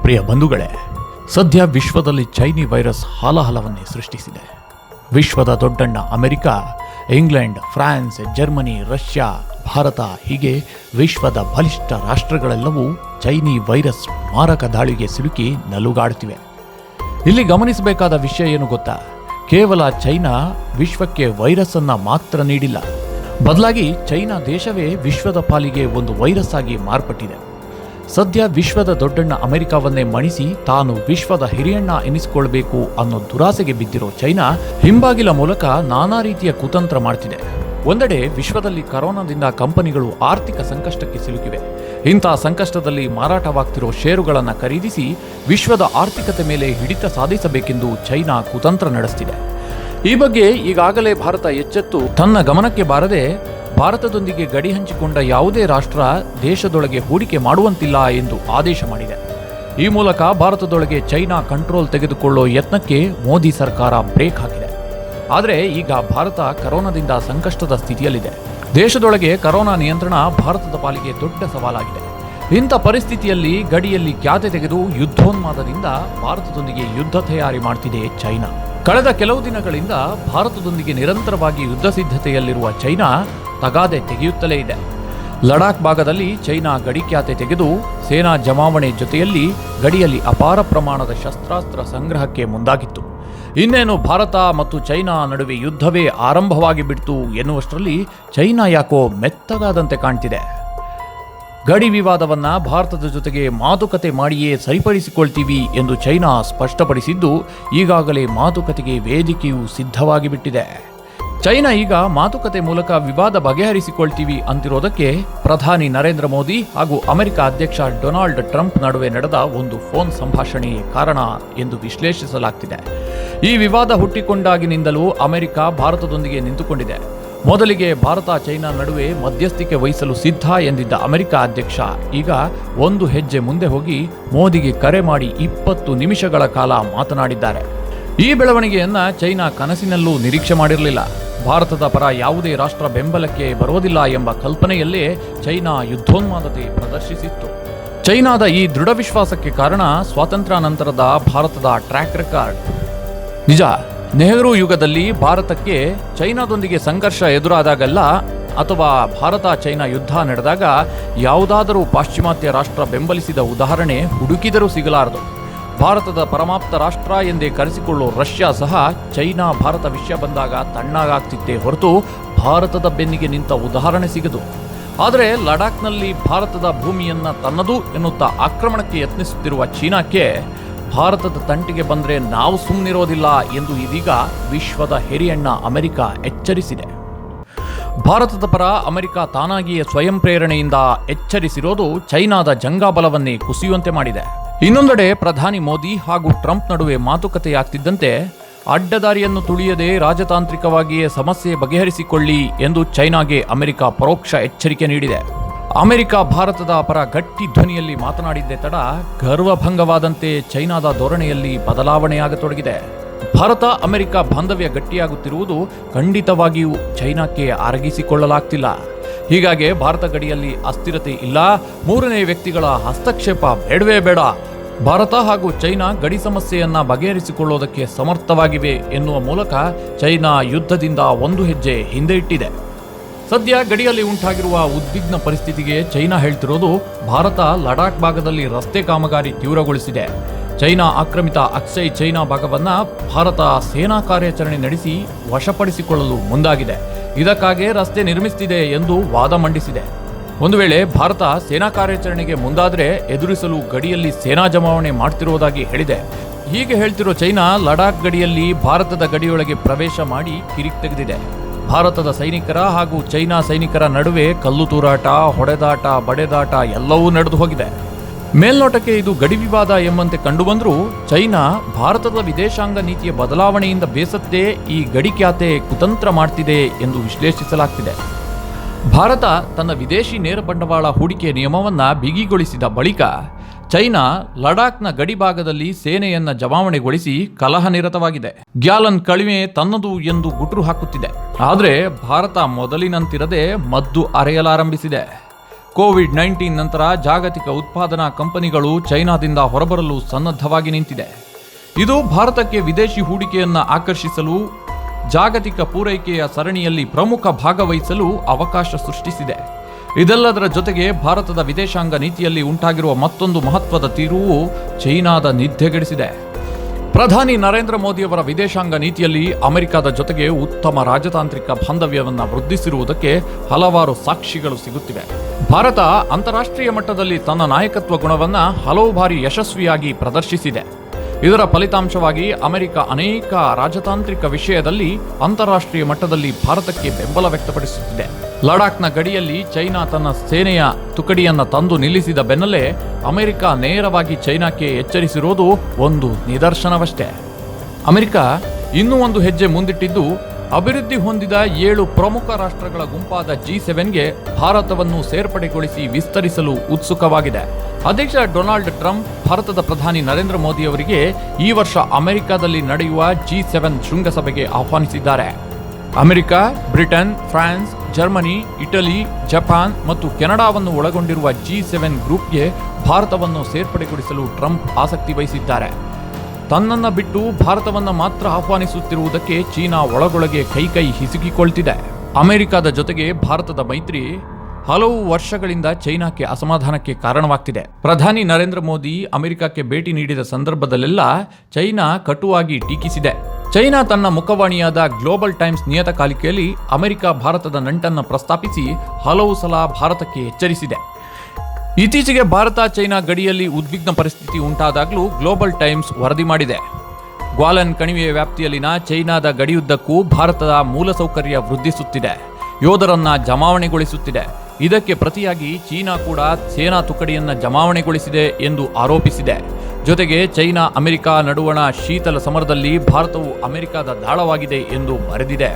ಪ್ರಿಯ ಬಂಧುಗಳೇ, ಸದ್ಯ ವಿಶ್ವದಲ್ಲಿ ಚೈನೀ ವೈರಸ್ ಹಾಲಹಲವನ್ನೇ ಸೃಷ್ಟಿಸಿದೆ. ವಿಶ್ವದ ದೊಡ್ಡಣ್ಣ America, England, France, Germany, Russia, Bharat ಹೀಗೆ ವಿಶ್ವದ ಬಲಿಷ್ಠ ರಾಷ್ಟ್ರಗಳೆಲ್ಲವೂ ಚೈನೀ ವೈರಸ್ ಮಾರಕ ದಾಳಿಗೆ ಸಿಲುಕಿ ನಲುಗಾಡುತ್ತಿವೆ. ಇಲ್ಲಿ ಗಮನಿಸಬೇಕಾದ ವಿಷಯ ಏನು ಗೊತ್ತಾ? ಕೇವಲ ಚೈನಾ ವಿಶ್ವಕ್ಕೆ ವೈರಸ್ ಅನ್ನ ಮಾತ್ರ ನೀಡಿಲ್ಲ, ಬದಲಾಗಿ ಚೈನಾ ದೇಶವೇ ವಿಶ್ವದ ಪಾಲಿಗೆ ಒಂದು ವೈರಸ್ ಆಗಿ ಮಾರ್ಪಟ್ಟಿದೆ. ಸದ್ಯ ವಿಶ್ವದ ದೊಡ್ಡಣ್ಣ ಅಮೆರಿಕವನ್ನೇ ಮಣಿಸಿ ತಾನು ವಿಶ್ವದ ಹಿರಿಯಣ್ಣ ಎನಿಸಿಕೊಳ್ಬೇಕು ಅನ್ನೋ ದುರಾಸೆಗೆ ಬಿದ್ದಿರೋ ಚೈನಾ ಹಿಂಬಾಗಿಲ ಮೂಲಕ ನಾನಾ ರೀತಿಯ ಕುತಂತ್ರ ಮಾಡ್ತಿದೆ. ಒಂದೆಡೆ ವಿಶ್ವದಲ್ಲಿ ಕರೋನಾದಿಂದ ಕಂಪನಿಗಳು ಆರ್ಥಿಕ ಸಂಕಷ್ಟಕ್ಕೆ ಸಿಲುಕಿವೆ. ಇಂಥ ಸಂಕಷ್ಟದಲ್ಲಿ ಮಾರಾಟವಾಗ್ತಿರೋ ಷೇರುಗಳನ್ನು ಖರೀದಿಸಿ ವಿಶ್ವದ ಆರ್ಥಿಕತೆ ಮೇಲೆ ಹಿಡಿತ ಸಾಧಿಸಬೇಕೆಂದು ಚೈನಾ ಕುತಂತ್ರ ನಡೆಸ್ತಿದೆ. ಈ ಬಗ್ಗೆ ಈಗಾಗಲೇ ಭಾರತ ಎಚ್ಚೆತ್ತು ತನ್ನ ಗಮನಕ್ಕೆ ಬಾರದೆ ಭಾರತದೊಂದಿಗೆ ಗಡಿ ಹಂಚಿಕೊಂಡ ಯಾವುದೇ ರಾಷ್ಟ್ರ ದೇಶದೊಳಗೆ ಹೂಡಿಕೆ ಮಾಡುವಂತಿಲ್ಲ ಎಂದು ಆದೇಶ ಮಾಡಿದೆ. ಈ ಮೂಲಕ ಭಾರತದೊಳಗೆ ಚೈನಾ ಕಂಟ್ರೋಲ್ ತೆಗೆದುಕೊಳ್ಳೋ ಯತ್ನಕ್ಕೆ ಮೋದಿ ಸರ್ಕಾರ ಬ್ರೇಕ್ ಹಾಕಿದೆ. ಆದರೆ ಈಗ ಭಾರತ ಕರೋನಾದಿಂದ ಸಂಕಷ್ಟದ ಸ್ಥಿತಿಯಲ್ಲಿದೆ. ದೇಶದೊಳಗೆ ಕರೋನಾ ನಿಯಂತ್ರಣ ಭಾರತದ ಪಾಲಿಗೆ ದೊಡ್ಡ ಸವಾಲಾಗಿದೆ. ಇಂಥ ಪರಿಸ್ಥಿತಿಯಲ್ಲಿ ಗಡಿಯಲ್ಲಿ ಕ್ಯಾತೆ ತೆಗೆದು ಯುದ್ಧೋನ್ಮಾದದಿಂದ ಭಾರತದೊಂದಿಗೆ ಯುದ್ಧ ತಯಾರಿ ಮಾಡ್ತಿದೆ ಚೈನಾ. ಕಳೆದ ಕೆಲವು ದಿನಗಳಿಂದ ಭಾರತದೊಂದಿಗೆ ನಿರಂತರವಾಗಿ ಯುದ್ಧ ಸಿದ್ಧತೆಯಲ್ಲಿರುವ ಚೈನಾ ತಗಾದೆ ತೆಗೆಯುತ್ತಲೇ ಇದೆ. ಲಡಾಖ್ ಭಾಗದಲ್ಲಿ ಚೈನಾ ಗಡಿ ಕ್ಯಾತೆ ತೆಗೆದು ಸೇನಾ ಜಮಾವಣೆ ಜೊತೆಯಲ್ಲಿ ಗಡಿಯಲ್ಲಿ ಅಪಾರ ಪ್ರಮಾಣದ ಶಸ್ತ್ರಾಸ್ತ್ರ ಸಂಗ್ರಹಕ್ಕೆ ಮುಂದಾಗಿತ್ತು. ಇನ್ನೇನು ಭಾರತ ಮತ್ತು ಚೈನಾ ನಡುವೆ ಯುದ್ಧವೇ ಆರಂಭವಾಗಿ ಬಿಡ್ತು ಎನ್ನುವಷ್ಟರಲ್ಲಿ ಚೈನಾ ಯಾಕೋ ಮೆತ್ತಗಾದಂತೆ ಕಾಣ್ತಿದೆ. ಗಡಿ ವಿವಾದವನ್ನ ಭಾರತದ ಜೊತೆಗೆ ಮಾತುಕತೆ ಮಾಡಿಯೇ ಸರಿಪಡಿಸಿಕೊಳ್ತೀವಿ ಎಂದು ಚೈನಾ ಸ್ಪಷ್ಟಪಡಿಸಿದ್ದು, ಈಗಾಗಲೇ ಮಾತುಕತೆಗೆ ವೇದಿಕೆಯು ಸಿದ್ಧವಾಗಿ ಬಿಟ್ಟಿದೆ. ಚೈನಾ ಈಗ ಮಾತುಕತೆ ಮೂಲಕ ವಿವಾದ ಬಗೆಹರಿಸಿಕೊಳ್ತೀವಿ ಅಂತಿರೋದಕ್ಕೆ ಪ್ರಧಾನಿ ನರೇಂದ್ರ ಮೋದಿ ಹಾಗೂ ಅಮೆರಿಕ ಅಧ್ಯಕ್ಷ ಡೊನಾಲ್ಡ್ ಟ್ರಂಪ್ ನಡುವೆ ನಡೆದ ಒಂದು ಫೋನ್ ಸಂಭಾಷಣೆಯೇ ಕಾರಣ ಎಂದು ವಿಶ್ಲೇಷಿಸಲಾಗ್ತಿದೆ. ಈ ವಿವಾದ ಹುಟ್ಟಿಕೊಂಡಾಗಿನಿಂದಲೂ ಅಮೆರಿಕ ಭಾರತದೊಂದಿಗೆ ನಿಂತುಕೊಂಡಿದೆ. ಮೊದಲಿಗೆ ಭಾರತ ಚೈನಾ ನಡುವೆ ಮಧ್ಯಸ್ಥಿಕೆ ವಹಿಸಲು ಸಿದ್ಧ ಎಂದಿದ್ದ ಅಮೆರಿಕ ಅಧ್ಯಕ್ಷ ಈಗ ಒಂದು ಹೆಜ್ಜೆ ಮುಂದೆ ಹೋಗಿ ಮೋದಿಗೆ ಕರೆ ಮಾಡಿ 20 ನಿಮಿಷಗಳ ಕಾಲ ಮಾತನಾಡಿದ್ದಾರೆ. ಈ ಬೆಳವಣಿಗೆಯನ್ನ ಚೈನಾ ಕನಸಿನಲ್ಲೂ ನಿರೀಕ್ಷೆ ಮಾಡಿರಲಿಲ್ಲ. ಭಾರತದ ಪರ ಯಾವುದೇ ರಾಷ್ಟ್ರ ಬೆಂಬಲಕ್ಕೆ ಬರೋದಿಲ್ಲ ಎಂಬ ಕಲ್ಪನೆಯಲ್ಲೇ ಚೈನಾ ಯುದ್ಧೋನ್ಮಾದತೆ ಪ್ರದರ್ಶಿಸಿತ್ತು. ಚೈನಾದ ಈ ದೃಢ ವಿಶ್ವಾಸಕ್ಕೆ ಕಾರಣ ಸ್ವಾತಂತ್ರ್ಯಾನಂತರದ ಭಾರತದ ಟ್ರ್ಯಾಕ್ ರೆಕಾರ್ಡ್. ನಿಜ, ನೆಹರು ಯುಗದಲ್ಲಿ ಭಾರತಕ್ಕೆ ಚೈನಾದೊಂದಿಗೆ ಸಂಘರ್ಷ ಎದುರಾದಾಗಲ್ಲ ಅಥವಾ ಭಾರತ ಚೈನಾ ಯುದ್ಧ ನಡೆದಾಗ ಯಾವುದಾದರೂ ಪಾಶ್ಚಿಮಾತ್ಯ ರಾಷ್ಟ್ರ ಬೆಂಬಲಿಸಿದ ಉದಾಹರಣೆ ಹುಡುಕಿದರೂ ಸಿಗಲಾರದು. ಭಾರತದ ಪರಮಾಪ್ತ ರಾಷ್ಟ್ರ ಎಂದೇ ಕರೆಸಿಕೊಳ್ಳೋ ರಷ್ಯಾ ಸಹ ಚೈನಾ ಭಾರತ ವಿಷಯ ಬಂದಾಗ ತಣ್ಣಗಾಗ್ತಿತ್ತೇ ಹೊರತು ಭಾರತದ ಬೆನ್ನಿಗೆ ನಿಂತ ಉದಾಹರಣೆ ಸಿಗದು. ಆದರೆ ಲಡಾಖ್ನಲ್ಲಿ ಭಾರತದ ಭೂಮಿಯನ್ನ ತನ್ನದು ಎನ್ನುತ್ತಾ ಆಕ್ರಮಣಕ್ಕೆ ಯತ್ನಿಸುತ್ತಿರುವ ಚೀನಾಕ್ಕೆ ಭಾರತದ ತಂಟಿಗೆ ಬಂದರೆ ನಾವು ಸುಮ್ಮನಿರೋದಿಲ್ಲ ಎಂದು ಇದೀಗ ವಿಶ್ವದ ಹಿರಿಯಣ್ಣ ಅಮೆರಿಕ ಎಚ್ಚರಿಸಿದೆ. ಭಾರತದ ಪರ ಅಮೆರಿಕ ತಾನಾಗಿಯೇ ಸ್ವಯಂ ಪ್ರೇರಣೆಯಿಂದ ಎಚ್ಚರಿಸಿರೋದು ಚೈನಾದ ಜಂಗಾಬಲವನ್ನೇ ಕುಸಿಯುವಂತೆ ಮಾಡಿದೆ. ಇನ್ನೊಂದೆಡೆ ಪ್ರಧಾನಿ ಮೋದಿ ಹಾಗೂ ಟ್ರಂಪ್ ನಡುವೆ ಮಾತುಕತೆಯಾಗ್ತಿದ್ದಂತೆ ಅಡ್ಡದಾರಿಯನ್ನು ತುಳಿಯದೆ ರಾಜತಾಂತ್ರಿಕವಾಗಿಯೇ ಸಮಸ್ಯೆ ಬಗೆಹರಿಸಿಕೊಳ್ಳಿ ಎಂದು ಚೈನಾಗೆ ಅಮೆರಿಕ ಪರೋಕ್ಷ ಎಚ್ಚರಿಕೆ ನೀಡಿದೆ. ಅಮೆರಿಕ ಭಾರತದ ಪರ ಗಟ್ಟಿ ಧ್ವನಿಯಲ್ಲಿ ಮಾತನಾಡಿದ್ದೇ ತಡ ಗರ್ವಭಂಗವಾದಂತೆ ಚೈನಾದ ಧೋರಣೆಯಲ್ಲಿ ಬದಲಾವಣೆಯಾಗತೊಡಗಿದೆ. ಭಾರತ ಅಮೆರಿಕ ಬಾಂಧವ್ಯ ಗಟ್ಟಿಯಾಗುತ್ತಿರುವುದು ಖಂಡಿತವಾಗಿಯೂ ಚೈನಾಕ್ಕೆ ಅರಗಿಸಿಕೊಳ್ಳಲಾಗ್ತಿಲ್ಲ. ಹೀಗಾಗಿ ಭಾರತ ಗಡಿಯಲ್ಲಿ ಅಸ್ಥಿರತೆ ಇಲ್ಲ, ಮೂರನೇ ವ್ಯಕ್ತಿಗಳ ಹಸ್ತಕ್ಷೇಪ ಬೇಡವೇ ಬೇಡ, ಭಾರತ ಹಾಗೂ ಚೈನಾ ಗಡಿ ಸಮಸ್ಯೆಯನ್ನ ಬಗೆಹರಿಸಿಕೊಳ್ಳುವುದಕ್ಕೆ ಸಮರ್ಥವಾಗಿವೆ ಎನ್ನುವ ಮೂಲಕ ಚೈನಾ ಯುದ್ಧದಿಂದ ಒಂದು ಹೆಜ್ಜೆ ಹಿಂದೆ ಇಟ್ಟಿದೆ. ಸದ್ಯ ಗಡಿಯಲ್ಲಿ ಉಂಟಾಗಿರುವ ಉದ್ವಿಗ್ನ ಪರಿಸ್ಥಿತಿಗೆ ಚೈನಾ ಹೇಳ್ತಿರೋದು ಭಾರತ ಲಡಾಖ್ ಭಾಗದಲ್ಲಿ ರಸ್ತೆ ಕಾಮಗಾರಿ ತೀವ್ರಗೊಳಿಸಿದೆ. ಚೈನಾ ಆಕ್ರಮಿತ ಅಕ್ಸೈ ಚೈನಾ ಭಾಗವನ್ನ ಭಾರತ ಸೇನಾ ಕಾರ್ಯಾಚರಣೆ ನಡೆಸಿ ವಶಪಡಿಸಿಕೊಳ್ಳಲು ಮುಂದಾಗಿದೆ. ಇದಕ್ಕಾಗಿ ರಸ್ತೆ ನಿರ್ಮಿಸುತ್ತಿದೆ ಎಂದು ವಾದ ಮಂಡಿಸಿದೆ. ಒಂದು ವೇಳೆ ಭಾರತ ಸೇನಾ ಕಾರ್ಯಾಚರಣೆಗೆ ಮುಂದಾದರೆ ಎದುರಿಸಲು ಗಡಿಯಲ್ಲಿ ಸೇನಾ ಜಮಾವಣೆ ಮಾಡ್ತಿರುವುದಾಗಿ ಹೇಳಿದೆ. ಹೀಗೆ ಹೇಳ್ತಿರೋ ಚೈನಾ ಲಡಾಖ್ ಗಡಿಯಲ್ಲಿ ಭಾರತದ ಗಡಿಯೊಳಗೆ ಪ್ರವೇಶ ಮಾಡಿ ಕಿರಿಕ್ ತೆಗೆದಿದೆ. ಭಾರತದ ಸೈನಿಕರ ಹಾಗೂ ಚೈನಾ ಸೈನಿಕರ ನಡುವೆ ಕಲ್ಲು ತೂರಾಟ, ಹೊಡೆದಾಟ, ಬಡೆದಾಟ ಎಲ್ಲವೂ ನಡೆದು ಹೋಗಿದೆ. ಮೇಲ್ನೋಟಕ್ಕೆ ಇದು ಗಡಿ ವಿವಾದ ಎಂಬಂತೆ ಕಂಡುಬಂದರೂ ಚೈನಾ ಭಾರತದ ವಿದೇಶಾಂಗ ನೀತಿಯ ಬದಲಾವಣೆಯಿಂದ ಬೇಸತ್ತೇ ಈ ಗಡಿ ಕ್ಯಾತೆ ಕುತಂತ್ರ ಮಾಡ್ತಿದೆ ಎಂದು ವಿಶ್ಲೇಷಿಸಲಾಗ್ತಿದೆ. ಭಾರತ ತನ್ನ ವಿದೇಶಿ ನೇರ ಬಂಡವಾಳ ಹೂಡಿಕೆ ನಿಯಮವನ್ನು ಬಿಗಿಗೊಳಿಸಿದ ಬಳಿಕ ಚೈನಾ ಲಡಾಖ್ನ ಗಡಿ ಭಾಗದಲ್ಲಿ ಸೇನೆಯನ್ನ ಜಮಾವಣೆಗೊಳಿಸಿ ಕಲಹ ನಿರತವಾಗಿದೆ. ಗ್ಯಾಲನ್ ಕಣಿವೆ ತನ್ನದು ಎಂದು ಗುಟ್ರು ಹಾಕುತ್ತಿದೆ. ಆದರೆ ಭಾರತ ಮೊದಲಿನಂತಿರದೆ ಮದ್ದು ಅರೆಯಲಾರಂಭಿಸಿದೆ. ಕೋವಿಡ್-19 ನಂತರ ಜಾಗತಿಕ ಉತ್ಪಾದನಾ ಕಂಪನಿಗಳು ಚೈನಾದಿಂದ ಹೊರಬರಲು ಸನ್ನದ್ಧವಾಗಿ ನಿಂತಿದೆ. ಇದು ಭಾರತಕ್ಕೆ ವಿದೇಶಿ ಹೂಡಿಕೆಯನ್ನ ಆಕರ್ಷಿಸಲು, ಜಾಗತಿಕ ಪೂರೈಕೆಯ ಸರಣಿಯಲ್ಲಿ ಪ್ರಮುಖ ಭಾಗವಹಿಸಲು ಅವಕಾಶ ಸೃಷ್ಟಿಸಿದೆ. ಇದೆಲ್ಲದರ ಜೊತೆಗೆ ಭಾರತದ ವಿದೇಶಾಂಗ ನೀತಿಯಲ್ಲಿ ಉಂಟಾಗಿರುವ ಮತ್ತೊಂದು ಮಹತ್ವದ ತಿರುವು ಚೈನಾದ ನಿದ್ದೆಗೆಡಿಸಿದೆ. ಪ್ರಧಾನಿ ನರೇಂದ್ರ ಮೋದಿಯವರ ವಿದೇಶಾಂಗ ನೀತಿಯಲ್ಲಿ ಅಮೆರಿಕದ ಜೊತೆಗೆ ಉತ್ತಮ ರಾಜತಾಂತ್ರಿಕ ಬಾಂಧವ್ಯವನ್ನು ವೃದ್ಧಿಸಿರುವುದಕ್ಕೆ ಹಲವಾರು ಸಾಕ್ಷಿಗಳು ಸಿಗುತ್ತಿವೆ. ಭಾರತ ಅಂತಾರಾಷ್ಟ್ರೀಯ ಮಟ್ಟದಲ್ಲಿ ತನ್ನ ನಾಯಕತ್ವ ಗುಣವನ್ನು ಹಲವು ಬಾರಿ ಯಶಸ್ವಿಯಾಗಿ ಪ್ರದರ್ಶಿಸಿದೆ. ಇದರ ಫಲಿತಾಂಶವಾಗಿ ಅಮೆರಿಕ ಅನೇಕ ರಾಜತಾಂತ್ರಿಕ ವಿಷಯದಲ್ಲಿ ಅಂತಾರಾಷ್ಟ್ರೀಯ ಮಟ್ಟದಲ್ಲಿ ಭಾರತಕ್ಕೆ ಬೆಂಬಲ ವ್ಯಕ್ತಪಡಿಸುತ್ತಿದೆ. ಲಡಾಖ್ನ ಗಡಿಯಲ್ಲಿ ಚೈನಾ ತನ್ನ ಸೇನೆಯ ತುಕಡಿಯನ್ನು ತಂದು ನಿಲ್ಲಿಸಿದ ಬೆನ್ನಲ್ಲೇ ಅಮೆರಿಕ ನೇರವಾಗಿ ಚೈನಾಕ್ಕೆ ಎಚ್ಚರಿಸಿರುವುದು ಒಂದು ನಿದರ್ಶನವಷ್ಟೇ. ಅಮೆರಿಕ ಇನ್ನೂ ಒಂದು ಹೆಜ್ಜೆ ಮುಂದಿಟ್ಟಿದ್ದು, ಅಭಿವೃದ್ಧಿ ಹೊಂದಿದ 7 ಪ್ರಮುಖ ರಾಷ್ಟ್ರಗಳ ಗುಂಪಾದ G7ಗೆ ಭಾರತವನ್ನು ಸೇರ್ಪಡೆಗೊಳಿಸಿ ವಿಸ್ತರಿಸಲು ಉತ್ಸುಕವಾಗಿದೆ. ಅಧ್ಯಕ್ಷ ಡೊನಾಲ್ಡ್ ಟ್ರಂಪ್ ಭಾರತದ ಪ್ರಧಾನಿ ನರೇಂದ್ರ ಮೋದಿ ಅವರಿಗೆ ಈ ವರ್ಷ ಅಮೆರಿಕದಲ್ಲಿ ನಡೆಯುವ G7 ಶೃಂಗಸಭೆಗೆ ಆಹ್ವಾನಿಸಿದ್ದಾರೆ. America, Britain, France, Germany, Italy, Japan ಮತ್ತು ಕೆನಡಾವನ್ನು ಒಳಗೊಂಡಿರುವ G7 ಗ್ರೂಪ್ಗೆ ಭಾರತವನ್ನು ಸೇರ್ಪಡೆಗೊಳಿಸಲು ಟ್ರಂಪ್ ಆಸಕ್ತಿ ವಹಿಸಿದ್ದಾರೆ. ತನ್ನನ್ನು ಬಿಟ್ಟು ಭಾರತವನ್ನು ಮಾತ್ರ ಆಹ್ವಾನಿಸುತ್ತಿರುವುದಕ್ಕೆ ಚೀನಾ ಒಳಗೊಳಗೆ ಕೈ ಹಿಸುಕಿಕೊಳ್ತಿದೆ. ಅಮೆರಿಕದ ಜೊತೆಗೆ ಭಾರತದ ಮೈತ್ರಿ ಹಲವು ವರ್ಷಗಳಿಂದ ಚೈನಾಕ್ಕೆ ಅಸಮಾಧಾನಕ್ಕೆ ಕಾರಣವಾಗ್ತಿದೆ. ಪ್ರಧಾನಿ ನರೇಂದ್ರ ಮೋದಿ ಅಮೆರಿಕಕ್ಕೆ ಭೇಟಿ ನೀಡಿದ ಸಂದರ್ಭದಲ್ಲೆಲ್ಲ ಚೈನಾ ಕಟುವಾಗಿ ಟೀಕಿಸಿದೆ. ಚೈನಾ ತನ್ನ ಮುಖವಾಣಿಯಾದ ಗ್ಲೋಬಲ್ ಟೈಮ್ಸ್ ನಿಯತಕಾಲಿಕೆಯಲ್ಲಿ ಅಮೆರಿಕ ಭಾರತದ ನಂಟನ್ನು ಪ್ರಸ್ತಾಪಿಸಿ ಹಲವು ಸಲ ಭಾರತಕ್ಕೆ ಎಚ್ಚರಿಸಿದೆ. ಇತ್ತೀಚೆಗೆ ಭಾರತ ಚೈನಾ ಗಡಿಯಲ್ಲಿ ಉದ್ವಿಗ್ನ ಪರಿಸ್ಥಿತಿ ಉಂಟಾದಾಗಲೂ ಗ್ಲೋಬಲ್ ಟೈಮ್ಸ್ ವರದಿ ಮಾಡಿದೆ. ಗ್ವಾಲನ್ ಕಣಿವೆಯ ವ್ಯಾಪ್ತಿಯಲ್ಲಿನ ಚೈನಾದ ಗಡಿಯುದ್ದಕ್ಕೂ ಭಾರತದ ಮೂಲಸೌಕರ್ಯ ವೃದ್ಧಿಸುತ್ತಿದೆ, ಯೋಧರನ್ನ ಜಮಾವಣೆಗೊಳಿಸುತ್ತಿದೆ. ಇದಕ್ಕೆ ಪ್ರತಿಯಾಗಿ ಚೀನಾ ಕೂಡ ಸೇನಾ ತುಕಡಿಯನ್ನ ಜಮಾವಣೆಗೊಳಿಸಿದೆ ಎಂದು ಆರೋಪಿಸಿದೆ. ಜೊತೆಗೆ ಚೈನಾ ಅಮೆರಿಕ ನಡುವಣ ಶೀತಲ ಸಮರದಲ್ಲಿ ಭಾರತವು ಅಮೆರಿಕದ ದಾಳವಾಗಿದೆ ಎಂದು ಬರೆದಿದೆ.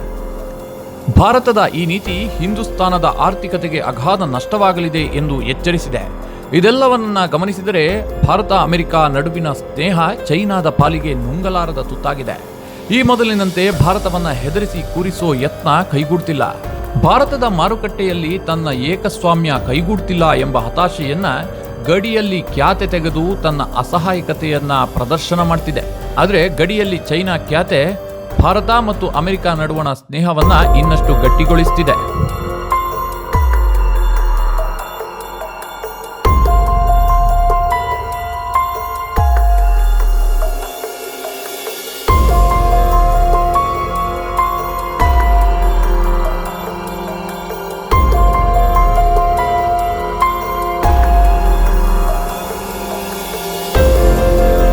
ಭಾರತದ ಈ ನೀತಿ ಹಿಂದೂಸ್ತಾನದ ಆರ್ಥಿಕತೆಗೆ ಅಗಾಧ ನಷ್ಟವಾಗಲಿದೆ ಎಂದು ಎಚ್ಚರಿಸಿದೆ. ಇದೆಲ್ಲವನ್ನ ಗಮನಿಸಿದರೆ ಭಾರತ ಅಮೆರಿಕ ನಡುವಿನ ಸ್ನೇಹ ಚೈನಾದ ಪಾಲಿಗೆ ನುಂಗಲಾರದ ತುತ್ತಾಗಿದೆ. ಈ ಮೊದಲಿನಂತೆ ಭಾರತವನ್ನ ಹೆದರಿಸಿ ಕೂರಿಸೋ ಯತ್ನ ಕೈಗೂಡ್ತಿಲ್ಲ. ಭಾರತದ ಮಾರುಕಟ್ಟೆಯಲ್ಲಿ ತನ್ನ ಏಕಸ್ವಾಮ್ಯ ಕೈಗೂಡ್ತಿಲ್ಲ ಎಂಬ ಹತಾಶೆಯನ್ನ ಗಡಿಯಲ್ಲಿ ಖ್ಯಾತೆ ತೆಗೆದು ತನ್ನ ಅಸಹಾಯಕತೆಯನ್ನ ಪ್ರದರ್ಶನ ಮಾಡ್ತಿದೆ. ಆದರೆ ಗಡಿಯಲ್ಲಿ ಚೈನಾ ಖ್ಯಾತೆ ಭಾರತ ಮತ್ತು ಅಮೆರಿಕ ನಡುವಣ ಸ್ನೇಹವನ್ನ ಇನ್ನಷ್ಟು ಗಟ್ಟಿಗೊಳಿಸುತ್ತಿದೆ.